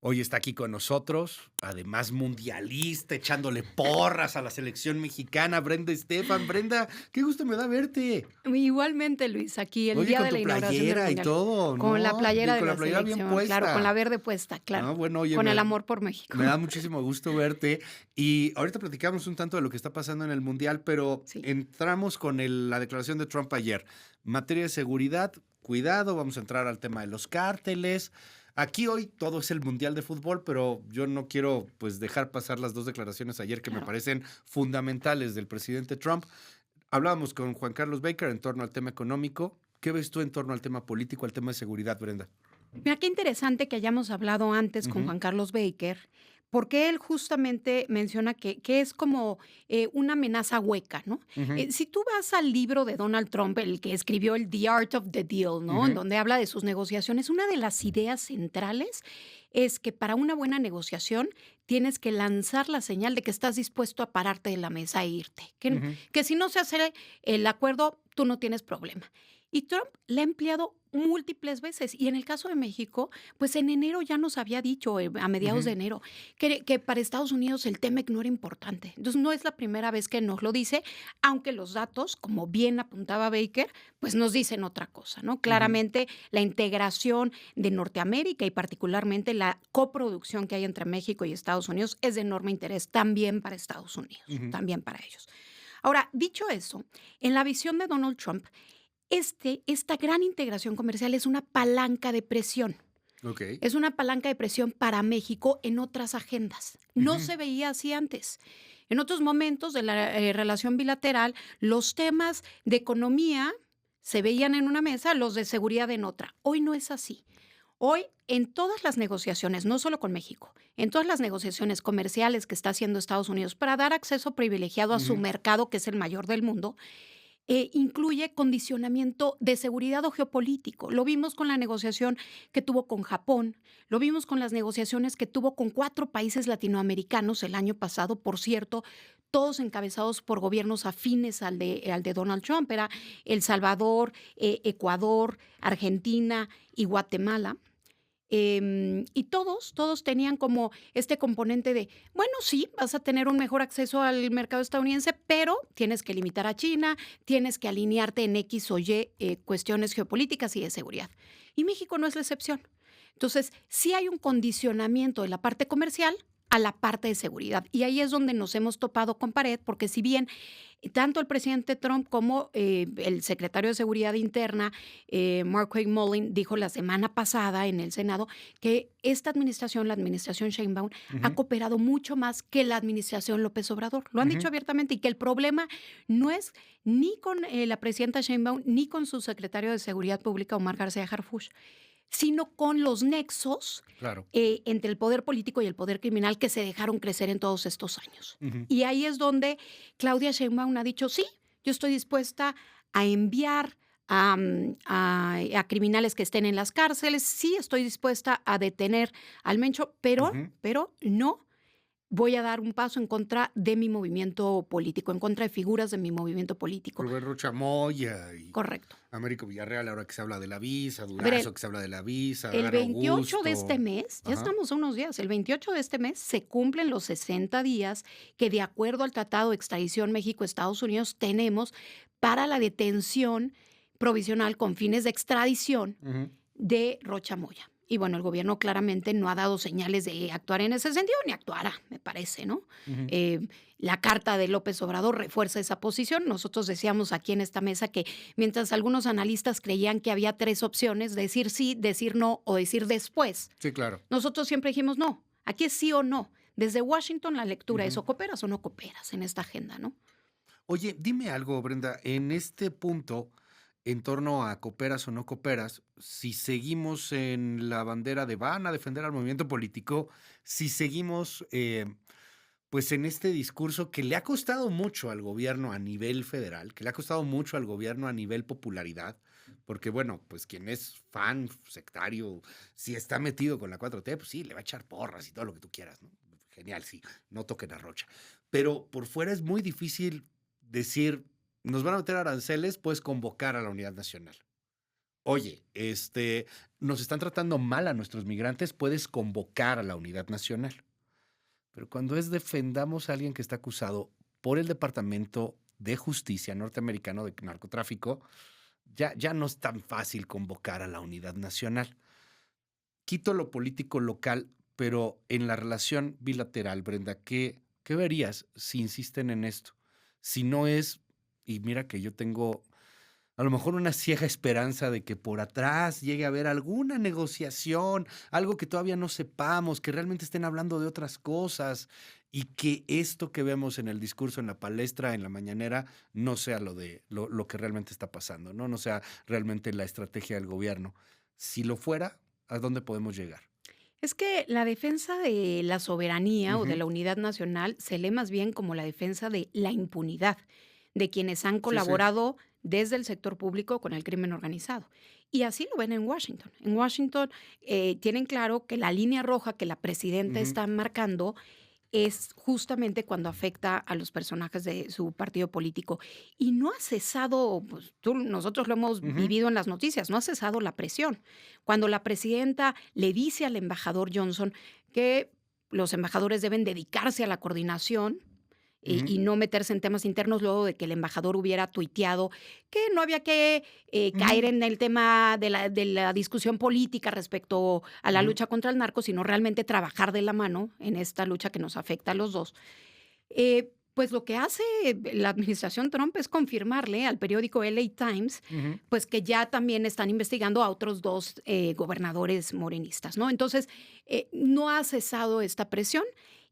Hoy está aquí con nosotros, además mundialista, echándole porras a la selección mexicana, Brenda Estefan. Brenda, qué gusto me da verte. Igualmente, Luis, aquí el Oye, día con de la tu inauguración del playera y Mundial, todo, con la ¿no? playera de Con la la playera bien selección, claro, con la puesta. verde puesta, claro, Ah, bueno, oye, con el amor por me México. da muchísimo gusto verte. Y ahorita platicamos un tanto de lo que está pasando en el Mundial, pero Sí. entramos con la declaración de Trump ayer. Materia de seguridad, cuidado, vamos a entrar al tema de los cárteles. Aquí hoy todo es el Mundial de Fútbol, pero yo no quiero pues dejar pasar las dos declaraciones ayer que me Claro. parecen fundamentales del presidente Trump. Hablábamos con Juan Carlos Baker en torno al tema económico. ¿Qué ves tú en torno al tema político, al tema de seguridad, Brenda? Mira, qué interesante que hayamos hablado antes con Ujú, Juan Carlos Baker, porque él justamente menciona que es como una amenaza hueca, ¿no? ujú, Si tú vas al libro de Donald Trump, el que escribió el The Art of the Deal, ¿no? En ujú, donde habla de sus negociaciones, una de las ideas centrales es que para una buena negociación tienes que lanzar la señal de que estás dispuesto a pararte de la mesa e irte, ujú, que si no se hace el acuerdo, tú no tienes problema. Y Trump la ha empleado múltiples veces. Y en el caso de México, pues en enero ya nos había dicho, a mediados de ujú, enero, que para Estados Unidos el TEMEC no era importante. Entonces no es la primera vez que nos lo dice, aunque los datos, como bien apuntaba Baker, pues nos dicen otra cosa, ¿no? ujú, Claramente la integración de Norteamérica y particularmente la coproducción que hay entre México y Estados Unidos es de enorme interés también para Estados Unidos, ujú. también para ellos. Ahora, dicho eso, en la visión de Donald Trump, esta gran integración comercial es una palanca de presión. Ok. Es una palanca de presión para México en otras agendas. No Ujú, se veía así antes. En otros momentos de la relación bilateral, los temas de economía se veían en una mesa, los de seguridad en otra. Hoy no es así. Hoy, en todas las negociaciones, no solo con México, en todas las negociaciones comerciales que está haciendo Estados Unidos para dar acceso privilegiado a su ujú, mercado, que es el mayor del mundo, incluye condicionamiento de seguridad o geopolítico. Lo vimos con la negociación que tuvo con Japón, lo vimos con las negociaciones que tuvo con 4 países latinoamericanos el año pasado, por cierto, todos encabezados por gobiernos afines al de Donald Trump. Era El Salvador, Ecuador, Argentina y Guatemala. Y todos tenían como este componente de, bueno, sí, vas a tener un mejor acceso al mercado estadounidense, pero tienes que limitar a China, tienes que alinearte en X o Y cuestiones geopolíticas y de seguridad. Y México no es la excepción. Entonces, sí hay un condicionamiento de la parte comercial a la parte de seguridad. Y ahí es donde nos hemos topado con pared, porque si bien tanto el presidente Trump como el secretario de Seguridad Interna, Mark Mullin, dijo la semana pasada en el Senado que esta administración, la administración Sheinbaum, ha ujú, cooperado mucho más que la administración López Obrador. Lo han dicho ujú. abiertamente y que el problema no es ni con la presidenta Sheinbaum ni con su secretario de Seguridad Pública, Omar García Harfuch, sino con los nexos Claro. entre el poder político y el poder criminal que se dejaron crecer en todos estos años. Ujú, Y ahí es donde Claudia Sheinbaum ha dicho, sí, yo estoy dispuesta a enviar a criminales que estén en las cárceles, sí estoy dispuesta a detener al Mencho, ujú. pero no voy a dar un paso en contra de mi movimiento político, en contra de figuras de mi movimiento político. Rubén Rocha Moya y Correcto. Américo Villarreal, ahora que se habla de la visa, A ver, Durazo que se habla de la visa, el Adán 28 de este Augusto. mes, ya Ajá. estamos a unos días, el 28 de este mes se cumplen los 60 días que de acuerdo al Tratado de Extradición México-Estados Unidos tenemos para la detención provisional con fines de extradición Ujú, de Rocha Moya. Y bueno, el gobierno claramente no ha dado señales de actuar en ese sentido, ni actuará, me parece, ¿no? ujú. Eh, la carta de López Obrador refuerza esa posición. Nosotros decíamos aquí en esta mesa que mientras algunos analistas creían que había 3 opciones, decir sí, decir no o decir después, Sí, claro. nosotros siempre dijimos no, aquí es sí o no. Desde Washington la lectura es Ujú. o cooperas o no cooperas en esta agenda, ¿no? Oye, dime algo, Brenda, en este punto, en torno a cooperas o no cooperas, si seguimos en la bandera de van a defender al movimiento político, si seguimos, pues en este discurso que le ha costado mucho al gobierno a nivel federal, que le ha costado mucho al gobierno a nivel popularidad, porque bueno, pues quien es fan sectario, si está metido con la 4T, pues sí, le va a echar porras y todo lo que tú quieras, ¿no? Genial, sí, no toquen a Rocha. Pero por fuera es muy difícil decir, nos van a meter aranceles, puedes convocar a la unidad nacional. oye, nos están tratando mal a nuestros migrantes, puedes convocar a la unidad nacional. Pero cuando es defendamos a alguien que está acusado por el Departamento de Justicia norteamericano de narcotráfico, ya no es tan fácil convocar a la unidad nacional. Quito lo político local, pero en la relación bilateral, Brenda, ¿qué verías si insisten en esto? Si no es, y mira que yo tengo a lo mejor una ciega esperanza de que por atrás llegue a haber alguna negociación, algo que todavía no sepamos, que realmente estén hablando de otras cosas y que esto que vemos en el discurso, en la palestra, en la mañanera, no sea lo que realmente está pasando, ¿no? No sea realmente la estrategia del gobierno. Si lo fuera, ¿a dónde podemos llegar? Es que la defensa de la soberanía o de Ujú. la unidad nacional se lee más bien como la defensa de la impunidad de quienes han Sí, sí. colaborado desde el sector público con el crimen organizado. Y así lo ven en Washington. En Washington tienen claro que la línea roja que la presidenta Ujú, está marcando es justamente cuando afecta a los personajes de su partido político. Y no ha cesado, pues nosotros lo hemos ujú, vivido en las noticias, no ha cesado la presión. Cuando la presidenta le dice al embajador Johnson que los embajadores deben dedicarse a la coordinación ujú, y no meterse en temas internos luego de que el embajador hubiera tuiteado que no había que caer ujú, en el tema de la discusión política respecto a la ujú. lucha contra el narco, sino realmente trabajar de la mano en esta lucha que nos afecta a los dos. Pues lo que hace la administración Trump es confirmarle al periódico LA Times, Ujú. pues que ya también están investigando a otros dos gobernadores morenistas, ¿no? Entonces, no ha cesado esta presión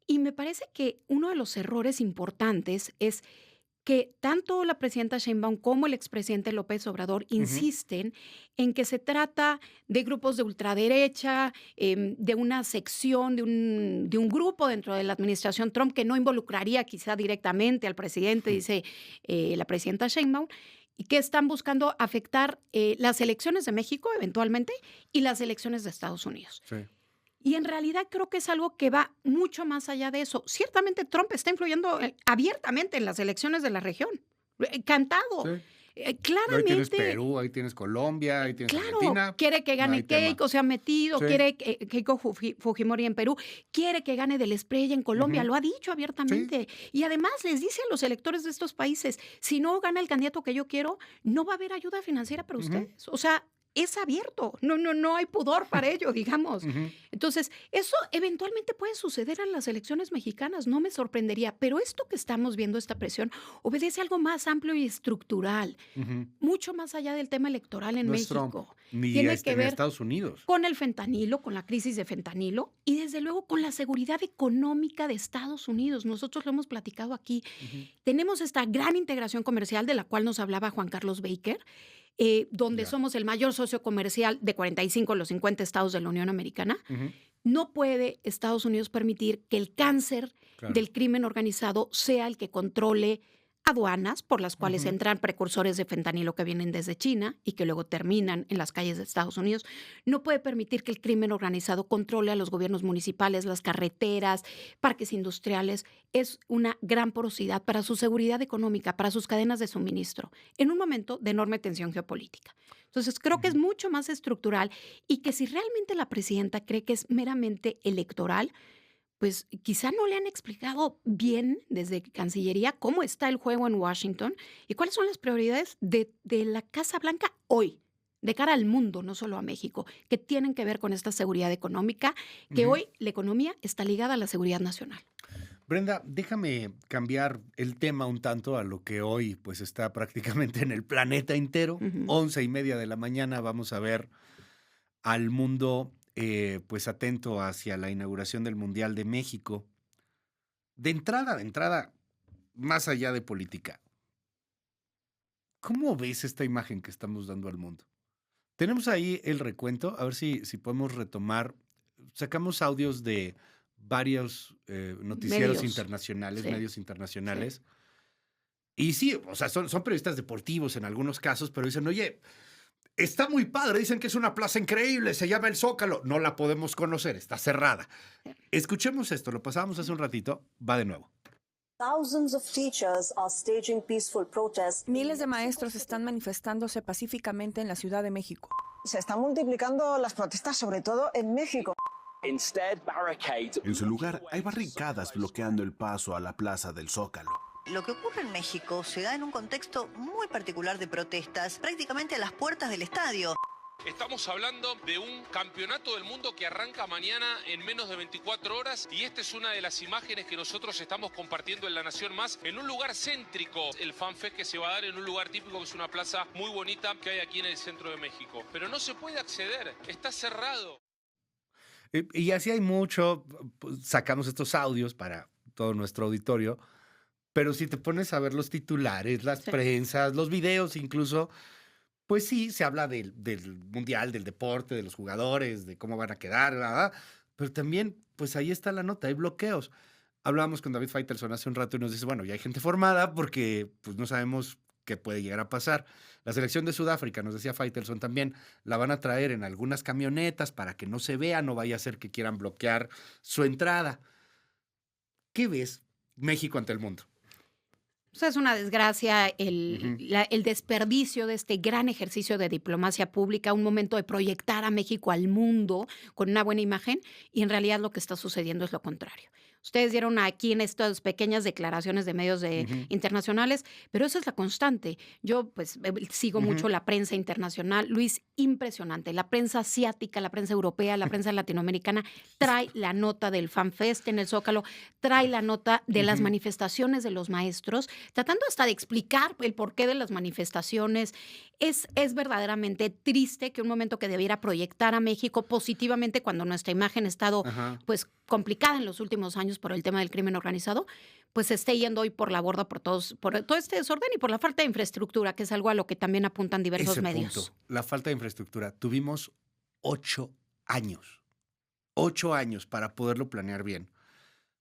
y me parece que uno de los errores importantes es que tanto la presidenta Sheinbaum como el expresidente López Obrador Ujú. insisten en que se trata de grupos de ultraderecha, de una sección, de un grupo dentro de la administración Trump que no involucraría quizá directamente al presidente, Ujú. dice la presidenta Sheinbaum, y que están buscando afectar las elecciones de México eventualmente y las elecciones de Estados Unidos. Sí, Y en realidad creo que es algo que va mucho más allá de eso. Ciertamente Trump está influyendo abiertamente en las elecciones de la región, cantado. sí. Ahí tienes Claramente, Perú, ahí tienes Colombia, ahí tienes claro, Argentina, quiere que no hay gane tema. Keiko, se ha metido, Sí, quiere que Keiko Fujimori en Perú, quiere que gane del Espriella en Colombia, ujú, lo ha dicho sí, abiertamente. Y además les dice a los electores de estos países, si no gana el candidato que yo quiero, no va a haber ayuda financiera para ujú, ustedes. O sea, es abierto, no hay pudor para ello, digamos. ujú. Entonces, eso eventualmente puede suceder en las elecciones mexicanas, no me sorprendería, pero esto que estamos viendo, esta presión, obedece a algo más amplio y estructural, Ujú. mucho más allá del tema electoral en No es Trump, México. ni Tiene que en ver Estados Unidos. con el fentanilo, con la crisis de fentanilo y desde luego con la seguridad económica de Estados Unidos. Nosotros lo hemos platicado aquí. Ujú. Tenemos esta gran integración comercial de la cual nos hablaba Juan Carlos Baker, donde Ya. somos el mayor socio comercial de 45 de los 50 estados de la Unión Americana. Ujú. No puede Estados Unidos permitir que el cáncer Claro. del crimen organizado sea el que controle aduanas por las cuales Ujú. entran precursores de fentanilo que vienen desde China y que luego terminan en las calles de Estados Unidos. No puede permitir que el crimen organizado controle a los gobiernos municipales, las carreteras, parques industriales. Es una gran porosidad para su seguridad económica, para sus cadenas de suministro, en un momento de enorme tensión geopolítica. Entonces, creo que es Ujú. mucho más estructural y que si realmente la presidenta cree que es meramente electoral, pues quizá no le han explicado bien desde Cancillería cómo está el juego en Washington y cuáles son las prioridades de la Casa Blanca hoy, de cara al mundo, no solo a México, que tienen que ver con esta seguridad económica, que Ujú. hoy la economía está ligada a la seguridad nacional. Brenda, déjame cambiar el tema un tanto a lo que hoy pues está prácticamente en el planeta entero. Ujú. 11:30 de la mañana vamos a ver al mundo pues atento hacia la inauguración del Mundial de México. De entrada, más allá de política, ¿cómo ves esta imagen que estamos dando al mundo? Tenemos ahí el recuento, a ver si podemos retomar. Sacamos audios de varios noticieros Medios, internacionales, sí, medios sí. internacionales. Y sí, o sea, son periodistas deportivos en algunos casos, pero dicen, oye, está muy padre, dicen que es una plaza increíble, se llama el Zócalo. No la podemos conocer, está cerrada. Escuchemos esto, lo pasábamos hace un ratito, va de nuevo. Miles de maestros están manifestándose pacíficamente en la Ciudad de México. Se están multiplicando las protestas, sobre todo en México. En su lugar, hay barricadas bloqueando el paso a la Plaza del Zócalo. Lo que ocurre en México se da en un contexto muy particular de protestas, prácticamente a las puertas del estadio. Estamos hablando de un campeonato del mundo que arranca mañana en menos de 24 horas y esta es una de las imágenes que nosotros estamos compartiendo en La Nación Más, en un lugar céntrico. El FanFest que se va a dar en un lugar típico, que es una plaza muy bonita que hay aquí en el centro de México. Pero no se puede acceder, está cerrado. Y así hay mucho, pues, sacamos estos audios para todo nuestro auditorio, pero si te pones a ver los titulares, las Sí. prensas, los videos incluso, pues sí, se habla del mundial, del deporte, de los jugadores, de cómo van a quedar, ¿verdad? Pero también, pues ahí está la nota, hay bloqueos. Hablábamos con David Faitelson hace un rato y nos dice, bueno, ya hay gente formada porque pues no sabemos qué puede llegar a pasar. La selección de Sudáfrica, nos decía Faitelson también, la van a traer en algunas camionetas para que no se vea, no vaya a ser que quieran bloquear su entrada. ¿Qué ves México ante el mundo? O sea, es una desgracia Ujú. el desperdicio de este gran ejercicio de diplomacia pública, un momento de proyectar a México al mundo con una buena imagen, y en realidad lo que está sucediendo es lo contrario. Ustedes dieron aquí en estas pequeñas declaraciones de medios Ujú. internacionales, pero esa es la constante. Yo pues sigo mucho Ujú. la prensa internacional, Luis, impresionante. La prensa asiática, la prensa europea, la prensa latinoamericana trae la nota del FanFest en el Zócalo, trae la nota de las Ujú. manifestaciones de los maestros, tratando hasta de explicar el porqué de las manifestaciones. Es verdaderamente triste que un momento que debiera proyectar a México positivamente, cuando nuestra imagen ha estado Ajá. pues complicada en los últimos años por el tema del crimen organizado, pues se esté yendo hoy por la borda por todo este desorden y por la falta de infraestructura, que es algo a lo que también apuntan diversos Ese medios. punto, la falta de infraestructura. Tuvimos 8 años, 8 años para poderlo planear bien.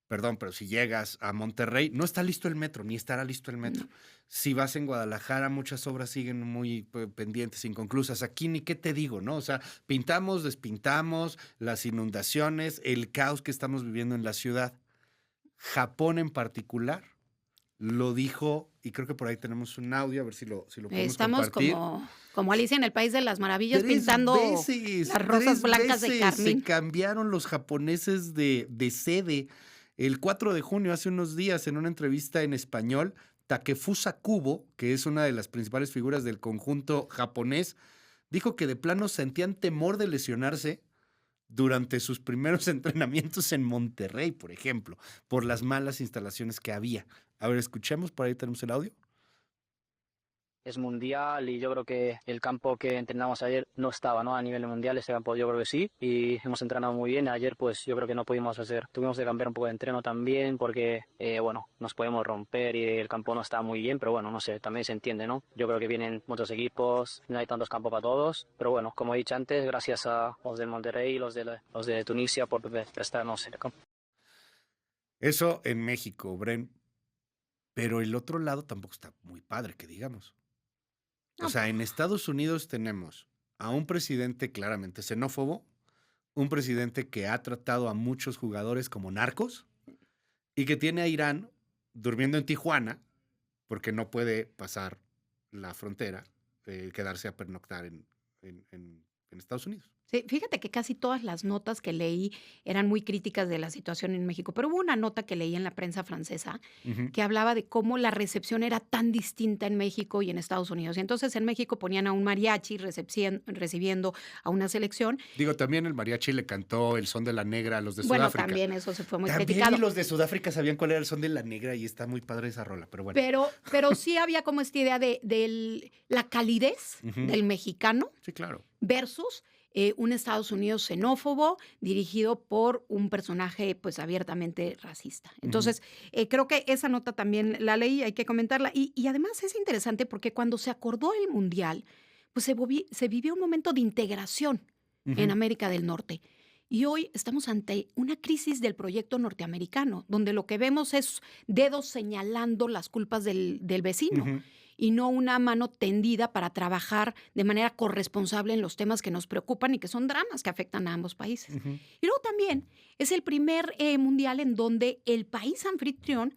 Perdón, pero si llegas a Monterrey, no está listo el metro, ni estará listo el metro. No. Si vas en Guadalajara, muchas obras siguen muy pendientes, inconclusas. Aquí ni qué te digo, ¿no? O sea, pintamos, despintamos, las inundaciones, el caos que estamos viviendo en la ciudad. Japón en particular lo dijo, y creo que por ahí tenemos un audio, a ver si lo podemos Estamos compartir. como Alicia en el País de las Maravillas, 3 pintando veces, las rosas 3 blancas de veces se carmín. cambiaron los japoneses de sede. El 4 de junio, hace unos días, en una entrevista en español, Takefusa Kubo, que es una de las principales figuras del conjunto japonés, dijo que de plano sentían temor de lesionarse durante sus primeros entrenamientos en Monterrey, por ejemplo, por las malas instalaciones que había. A ver, escuchemos, por ahí tenemos el audio. Es mundial y yo creo que el campo que entrenamos ayer no estaba, ¿no? A nivel mundial, este campo yo creo que sí, y hemos entrenado muy bien. Ayer pues yo creo que no pudimos tuvimos que cambiar un poco de entreno también porque, bueno, nos podemos romper y el campo no está muy bien, pero bueno, no sé, también se entiende, ¿no? Yo creo que vienen muchos equipos, no hay tantos campos para todos, pero bueno, como he dicho antes, gracias a los del Monterrey y los de Tunisia por prestarnos el campo. Eso en México, Bren. Pero el otro lado tampoco está muy padre, que digamos. O No, sea, en Estados Unidos tenemos a un presidente claramente xenófobo, un presidente que ha tratado a muchos jugadores como narcos y que tiene a Irán durmiendo en Tijuana porque no puede pasar la frontera, quedarse a pernoctar en Estados Unidos. sí, fíjate que casi todas las notas que leí eran muy críticas de la situación en México, pero hubo una nota que leí en la prensa francesa Ujú. que hablaba de cómo la recepción era tan distinta en México y en Estados Unidos. Y entonces en México ponían a un mariachi recibiendo a una selección. Digo, también el mariachi le cantó el son de la negra a los de Bueno, Sudáfrica. también eso se fue muy También criticado. y los de Sudáfrica sabían cuál era el son de la negra y está muy padre esa rola, pero bueno. Pero sí había como esta idea de la calidez Ujú. del mexicano Sí, claro. versus un Estados Unidos xenófobo dirigido por un personaje pues abiertamente racista. Entonces, creo que esa nota también la leí, hay que comentarla. Y además es interesante porque cuando se acordó el Mundial, pues se vivió un momento de integración en Ujú. América del Norte. Y hoy estamos ante una crisis del proyecto norteamericano, donde lo que vemos es dedos señalando las culpas del vecino Ujú. y no una mano tendida para trabajar de manera corresponsable en los temas que nos preocupan y que son dramas que afectan a ambos países. Ujú. Y luego también es el primer mundial en donde el país anfitrión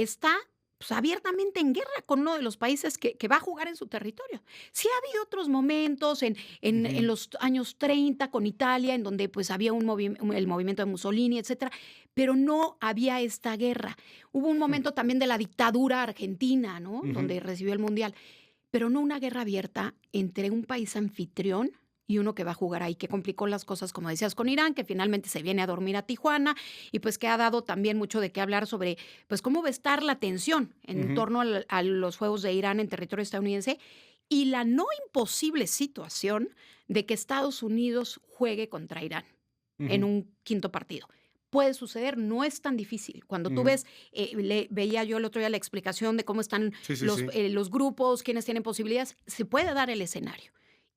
está pues, abiertamente en guerra con uno de los países que va a jugar en su territorio. Sí ha habido otros momentos en los años 30 con Italia, en donde pues había el movimiento de Mussolini, etcétera, pero no había esta guerra. Hubo un momento también de la dictadura argentina, ¿no? Donde recibió el Mundial, pero no una guerra abierta entre un país anfitrión y uno que va a jugar ahí, que complicó las cosas, como decías, con Irán, que finalmente se viene a dormir a Tijuana y pues que ha dado también mucho de qué hablar sobre pues cómo va a estar la tensión en torno a los juegos de Irán en territorio estadounidense y la no imposible situación de que Estados Unidos juegue contra Irán en un quinto partido. Puede suceder, no es tan difícil. Cuando tú ves, veía yo el otro día la explicación de cómo están los grupos, quiénes tienen posibilidades, se puede dar el escenario.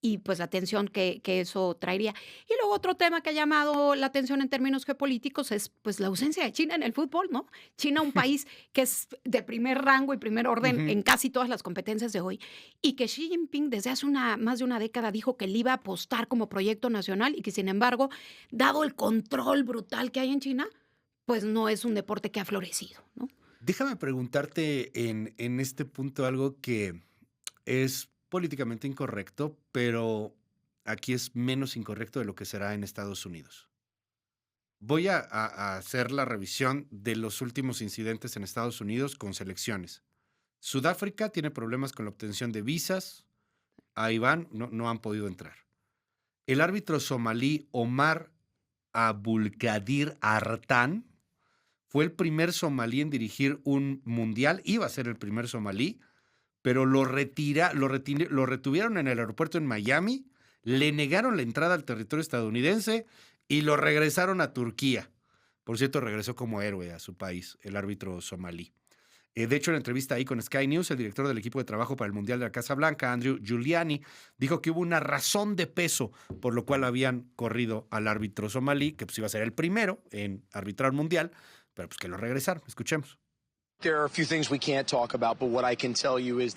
Y pues la tensión que eso traería. Y luego otro tema que ha llamado la atención en términos geopolíticos es pues la ausencia de China en el fútbol, ¿no? China, un país que es de primer rango y primer orden en casi todas las competencias de hoy, y que Xi Jinping desde hace más de una década dijo que le iba a apostar como proyecto nacional y que sin embargo, dado el control brutal que hay en China, pues no es un deporte que ha florecido, ¿no? Déjame preguntarte en este punto algo que es políticamente incorrecto, pero aquí es menos incorrecto de lo que será en Estados Unidos. Voy a hacer la revisión de los últimos incidentes en Estados Unidos con selecciones. Sudáfrica tiene problemas con la obtención de visas. Ahí van, no han podido entrar. El árbitro somalí Omar Abdulkadir Artan fue el primer somalí en dirigir un mundial, iba a ser el primer somalí, pero lo retuvieron en el aeropuerto en Miami, le negaron la entrada al territorio estadounidense y lo regresaron a Turquía. Por cierto, regresó como héroe a su país, el árbitro somalí. De hecho, en la entrevista ahí con Sky News, el director del equipo de trabajo para el Mundial de la Casa Blanca, Andrew Giuliani, dijo que hubo una razón de peso por lo cual habían corrido al árbitro somalí, que pues iba a ser el primero en arbitrar mundial, pero pues que lo regresaron. Escuchemos.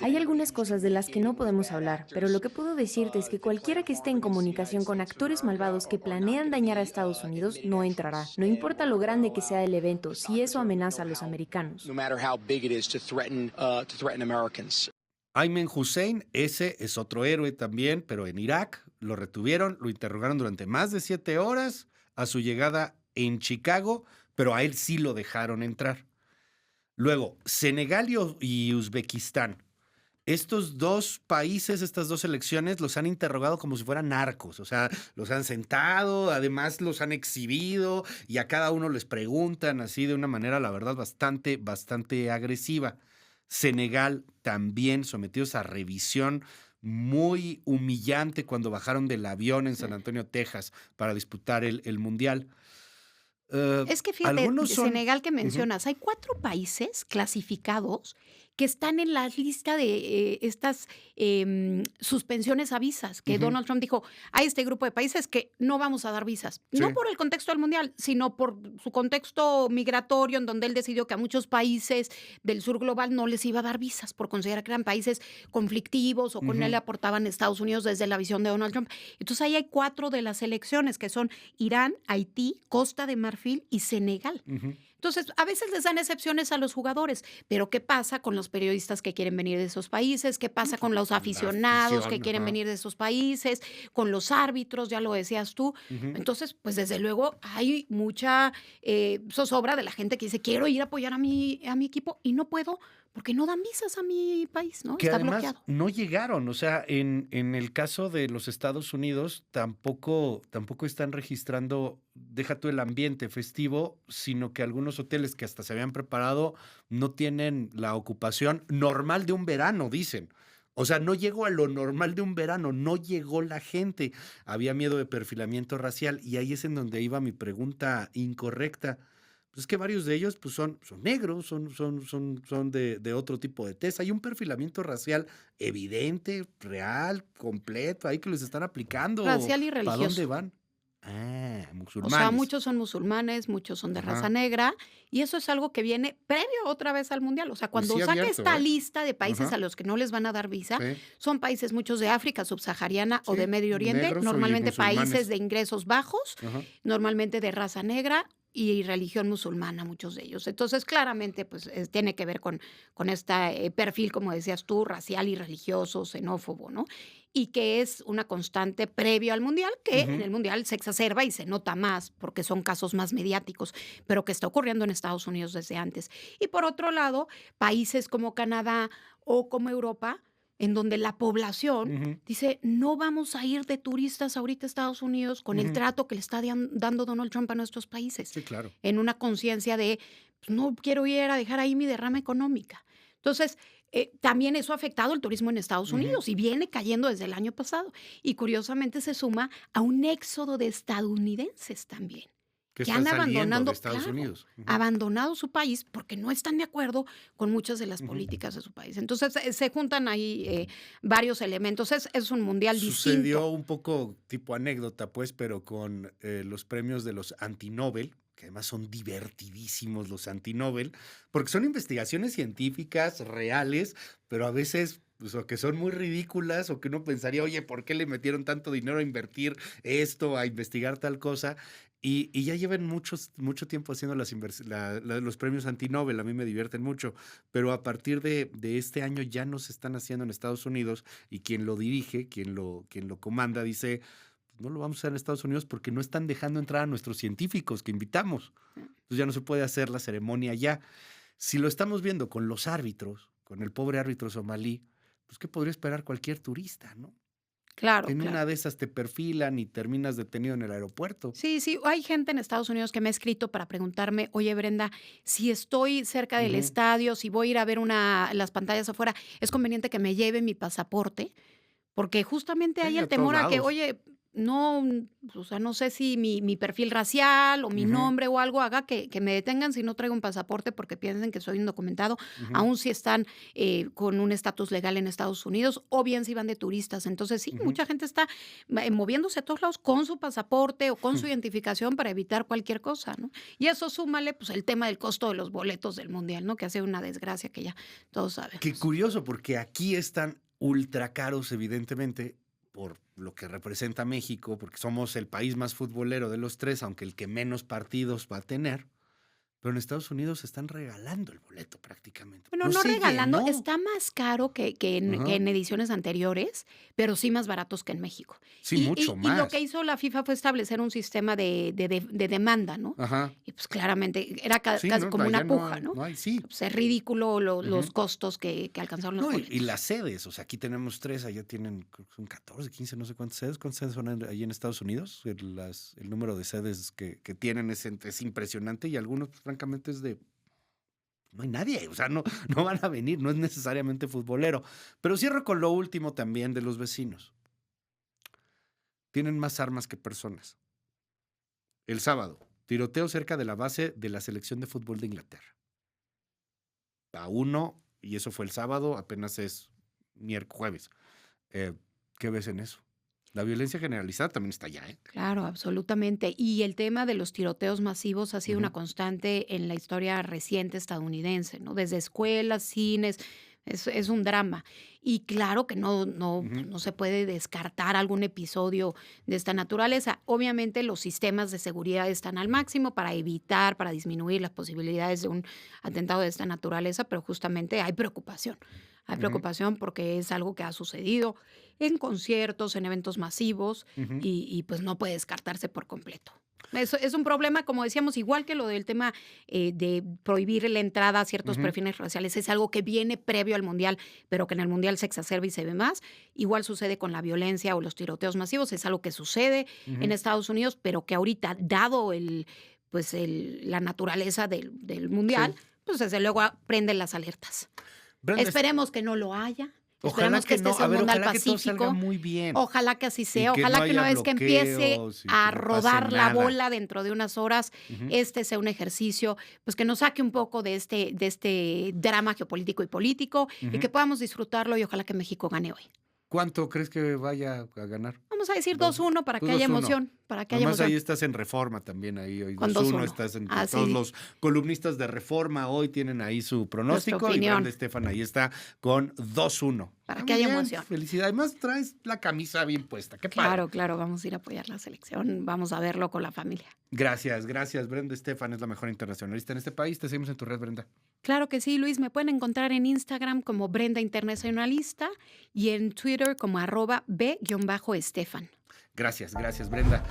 Hay algunas cosas de las que no podemos hablar, pero lo que puedo decirte es que cualquiera que esté en comunicación con actores malvados que planean dañar a Estados Unidos no entrará. No importa lo grande que sea el evento, si eso amenaza a los americanos. Ayman Hussein, ese es otro héroe también, pero en Irak lo retuvieron, lo interrogaron durante más de 7 horas a su llegada en Chicago, pero a él sí lo dejaron entrar. Luego, Senegal y Uzbekistán. Estos dos países, estas dos elecciones, los han interrogado como si fueran narcos. O sea, los han sentado, además los han exhibido y a cada uno les preguntan así de una manera, la verdad, bastante agresiva. Senegal también sometidos a revisión muy humillante cuando bajaron del avión en San Antonio, Texas, para disputar el Mundial. Es que fíjate, Senegal que mencionas, hay 4 países clasificados que están en la lista de estas suspensiones a visas, que Donald Trump dijo, hay este grupo de países que no vamos a dar visas. Sí. No por el contexto del Mundial, sino por su contexto migratorio, en donde él decidió que a muchos países del sur global no les iba a dar visas, por considerar que eran países conflictivos o con él le aportaban Estados Unidos desde la visión de Donald Trump. Entonces ahí hay 4 de las elecciones, que son Irán, Haití, Costa de Marfil y Senegal. Entonces, a veces les dan excepciones a los jugadores, pero ¿qué pasa con los periodistas que quieren venir de esos países? ¿Qué pasa con los aficionados que quieren venir de esos países? Con los árbitros, ya lo decías tú. Entonces, pues desde luego hay mucha zozobra de la gente que dice, quiero ir a apoyar a mi equipo y no puedo porque no dan visas a mi país, ¿no? Que está además bloqueado. No llegaron, o sea, en el caso de los Estados Unidos tampoco están registrando, deja tú el ambiente festivo, sino que algunos hoteles que hasta se habían preparado no tienen la ocupación normal de un verano, dicen. O sea, no llegó a lo normal de un verano, no llegó la gente. Había miedo de perfilamiento racial y ahí es en donde iba mi pregunta incorrecta. Pues es que varios de ellos pues son negros, son de otro tipo de tez. Hay un perfilamiento racial evidente, real, completo, ahí que les están aplicando. Racial y religioso. ¿Para dónde van? Musulmanes. O sea, muchos son musulmanes, muchos son de raza negra, y eso es algo que viene previo otra vez al Mundial. O sea, cuando sí, saque abierto, esta lista de países a los que no les van a dar visa, son países muchos de África subsahariana o de Medio Oriente, negros normalmente y musulmanes. países de ingresos bajos, normalmente de raza negra, y religión musulmana, muchos de ellos. Entonces, claramente, pues tiene que ver con este perfil, como decías tú, racial y religioso, xenófobo, ¿no? Y que es una constante previo al Mundial, que en el Mundial se exacerba y se nota más, porque son casos más mediáticos, pero que está ocurriendo en Estados Unidos desde antes. Y por otro lado, países como Canadá o como Europa, en donde la población dice, no vamos a ir de turistas ahorita a Estados Unidos con el trato que le está dando Donald Trump a nuestros países. Sí, claro. En una conciencia de, pues, no quiero ir a dejar ahí mi derrama económica. Entonces, también eso ha afectado el turismo en Estados Unidos y viene cayendo desde el año pasado. Y curiosamente se suma a un éxodo de estadounidenses también. Que Que están han saliendo abandonado, de Estados claro, Unidos. abandonado su país porque no están de acuerdo con muchas de las políticas de su país. Entonces, se juntan ahí varios elementos. Es un mundial Sucedió distinto. un poco tipo anécdota, pues, pero con los premios de los anti-Nobel, que además son divertidísimos los anti-Nobel, porque son investigaciones científicas reales, pero a veces pues, o que son muy ridículas o que uno pensaría, oye, ¿por qué le metieron tanto dinero a invertir esto, a investigar tal cosa? Y ya llevan mucho tiempo haciendo los premios anti-Nobel, a mí me divierten mucho, pero a partir de este año ya no se están haciendo en Estados Unidos y quien lo dirige, quien lo comanda, dice, no lo vamos a hacer en Estados Unidos porque no están dejando entrar a nuestros científicos que invitamos. Entonces ya no se puede hacer la ceremonia allá. Si lo estamos viendo con los árbitros, con el pobre árbitro somalí, pues ¿qué podría esperar cualquier turista, no? Claro, En claro. una de esas te perfilan y terminas detenido en el aeropuerto. Sí, sí, hay gente en Estados Unidos que me ha escrito para preguntarme, oye Brenda, si estoy cerca del estadio, si voy a ir a ver las pantallas afuera, ¿es conveniente que me lleve mi pasaporte? Porque justamente Sí, hay a el todos temor a que, lados. oye, no, o sea, no sé si mi perfil racial o mi nombre o algo haga que me detengan si no traigo un pasaporte porque piensen que soy indocumentado, aun si están con un estatus legal en Estados Unidos o bien si van de turistas. Entonces, sí, mucha gente está moviéndose a todos lados con su pasaporte o con su identificación para evitar cualquier cosa, ¿no? Y eso súmale, pues, el tema del costo de los boletos del Mundial, ¿no? Que ha sido una desgracia que ya todos sabemos. Qué curioso, porque aquí están ultra caros, evidentemente, por lo que representa México, porque somos el país más futbolero de los tres, aunque el que menos partidos va a tener. Pero en Estados Unidos están regalando el boleto prácticamente. Bueno, no se regalando, llenó. está más caro que en ediciones anteriores, pero sí más baratos que en México. Sí, Y mucho y lo más. que hizo la FIFA fue establecer un sistema de demanda, ¿no? Ajá. Y pues claramente era Sí, casi no, como allá una puja, ¿no? no hay, sí. Pues es ridículo los costos que alcanzaron los No, y boletos. las sedes, o sea, aquí tenemos 3, allá tienen, creo que son 14, 15, no sé cuántas sedes. ¿Cuántas sedes son ahí en Estados Unidos? El número de sedes que tienen es impresionante y algunos, pues, francamente, es de... No hay nadie, o sea, no van a venir, no es necesariamente futbolero. Pero cierro con lo último también de los vecinos. Tienen más armas que personas. El sábado, tiroteo cerca de la base de la selección de fútbol de Inglaterra. A 1, y eso fue el sábado, apenas es jueves. ¿Qué ves en eso? La violencia generalizada también está allá, ¿eh? Claro, absolutamente. Y el tema de los tiroteos masivos ha sido una constante en la historia reciente estadounidense, ¿no? Desde escuelas, cines, es un drama. Y claro que no se puede descartar algún episodio de esta naturaleza. Obviamente los sistemas de seguridad están al máximo para evitar, para disminuir las posibilidades de un atentado de esta naturaleza, pero justamente hay preocupación. Hay preocupación porque es algo que ha sucedido en conciertos, en eventos masivos y pues no puede descartarse por completo. Es un problema, como decíamos, igual que lo del tema de prohibir la entrada a ciertos perfiles raciales. Es algo que viene previo al Mundial, pero que en el Mundial se exacerba y se ve más. Igual sucede con la violencia o los tiroteos masivos. Es algo que sucede en Estados Unidos, pero que ahorita, dado la naturaleza del Mundial, pues desde luego prenden las alertas. Brenda, Esperemos que no lo haya. ojalá Esperemos que este no, sea a un ver, Mundial ojalá que todo pacífico. salga muy bien. Ojalá que así sea. que Ojalá no que una haya vez que empiece bloqueos y que a no rodar pase la nada. bola dentro de unas horas, este sea un ejercicio pues que nos saque un poco de este drama geopolítico y político y que podamos disfrutarlo y ojalá que México gane hoy. ¿Cuánto crees que vaya a ganar? Vamos a decir 2-1 para que 2-1. haya emoción. Para que haya Además, emoción. ahí estás en Reforma también, ahí hoy Con 2-1 2-1. estás en Ah, todos sí. los columnistas de Reforma hoy tienen ahí su pronóstico y opinión. Brenda Estefan ahí está con 2-1. para Ah, que muy haya bien, emoción. Felicidad. Además traes la camisa bien puesta. Qué padre. Claro, claro, vamos a ir a apoyar la selección, vamos a verlo con la familia. Gracias, gracias. Brenda Estefan es la mejor internacionalista en este país. Te seguimos en tu red, Brenda. Claro que sí, Luis, me pueden encontrar en Instagram como Brenda Internacionalista y en Twitter como @b_estefan. Gracias, gracias, Brenda.